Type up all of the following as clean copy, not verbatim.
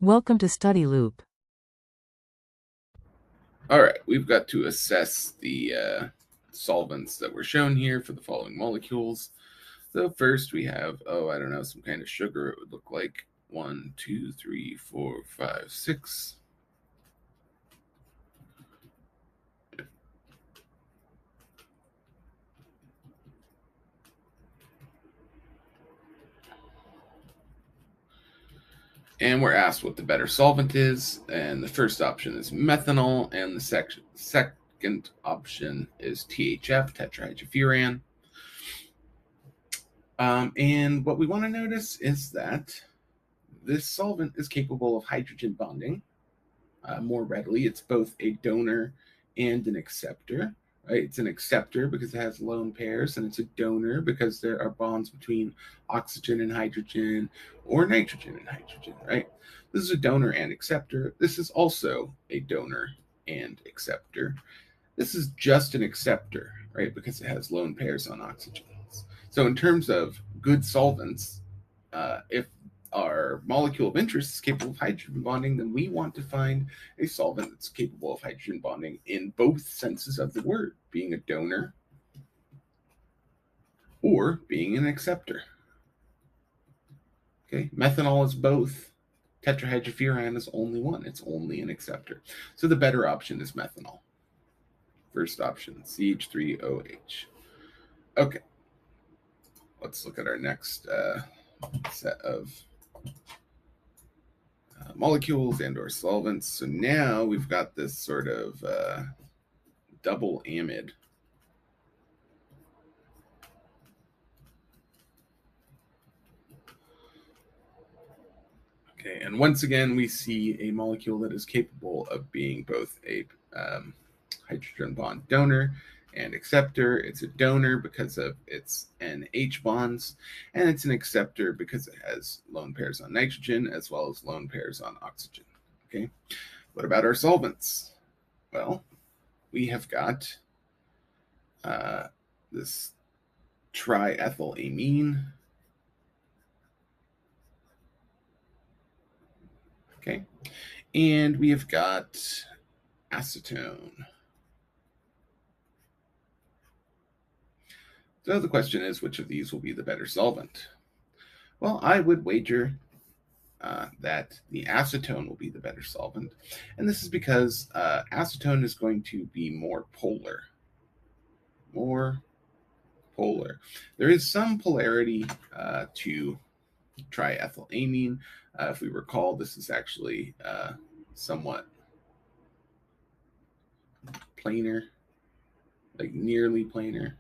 Welcome to Study Loop. All right, we've got to assess the solvents that were shown here for the following molecules. So first we have, I don't know, some kind of sugar. It would look like 1, 2, 3, 4, 5, 6. And we're asked what the better solvent is. And the first option is methanol, and the second option is THF, tetrahydrofuran. And what we want to notice is that this solvent is capable of hydrogen bonding more readily. It's both a donor and an acceptor. Right? It's an acceptor because it has lone pairs, and it's a donor because there are bonds between oxygen and hydrogen or nitrogen and hydrogen. Right? This is a donor and acceptor. This is also a donor and acceptor. This is just an acceptor, right? Because it has lone pairs on oxygens. So in terms of good solvents, if our molecule of interest is capable of hydrogen bonding, then we want to find a solvent that's capable of hydrogen bonding in both senses of the word, being a donor or being an acceptor. Okay, methanol is both. Tetrahydrofuran is only one. It's only an acceptor. So the better option is methanol. First option, CH3OH. Okay, let's look at our next set of molecules and or solvents. So now we've got this sort of double amide. Okay, and once again, we see a molecule that is capable of being both a hydrogen bond donor and acceptor. It's a donor because of its NH bonds, and it's an acceptor because it has lone pairs on nitrogen as well as lone pairs on oxygen. Okay, what about our solvents? Well, we have got this triethylamine. Okay, and we have got acetone. So the question is, which of these will be the better solvent? Well, I would wager that the acetone will be the better solvent. And this is because acetone is going to be more polar. More polar. There is some polarity to triethylamine. If we recall, this is actually somewhat planar, like nearly planar,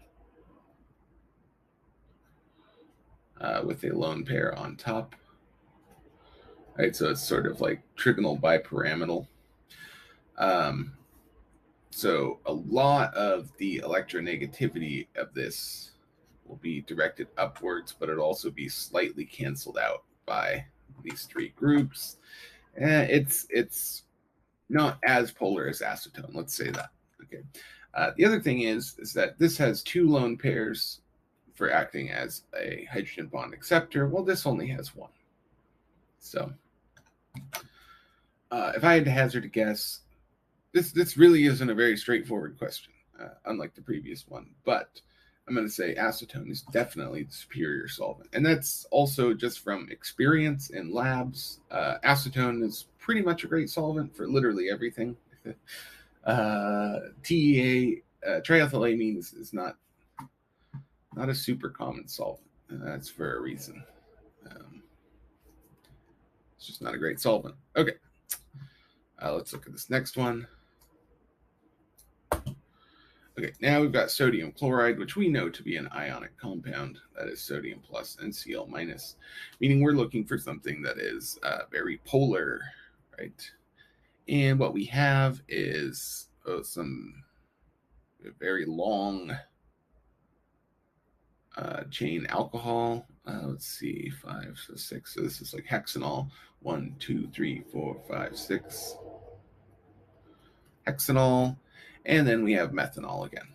with a lone pair on top. Right, so it's sort of like trigonal bipyramidal. So a lot of the electronegativity of this will be directed upwards, but it'll also be slightly canceled out by these three groups. It's not as polar as acetone. Let's say that. Okay. The other thing is that this has two lone pairs for acting as a hydrogen bond acceptor. Well, this only has one. So if I had to hazard a guess, this really isn't a very straightforward question, unlike the previous one. But I'm going to say acetone is definitely the superior solvent, and that's also just from experience in labs. Acetone is pretty much a great solvent for literally everything. TEA, triethylamine is not a super common solvent. That's for a reason. It's just not a great solvent. Okay, let's look at this next one. Okay, now we've got sodium chloride, which we know to be an ionic compound. That is sodium plus NCl minus, meaning we're looking for something that is very polar, right? And what we have is some very long chain alcohol. Let's see, 5, so 6. So this is like hexanol. 1, 2, 3, 4, 5, 6. Hexanol. And then we have methanol again.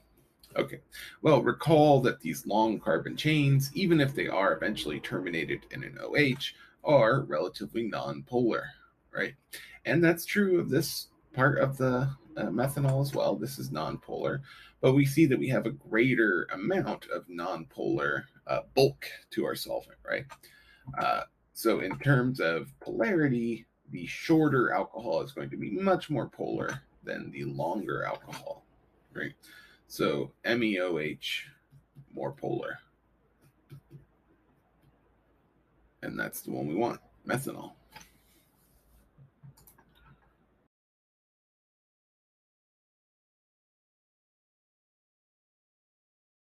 Okay, well, recall that these long carbon chains, even if they are eventually terminated in an OH, are relatively non-polar, right? And that's true of this part of the methanol as well. This is nonpolar, but we see that we have a greater amount of nonpolar bulk to our solvent, right? So in terms of polarity, the shorter alcohol is going to be much more polar than the longer alcohol, right? So MEOH, more polar. And that's the one we want, methanol.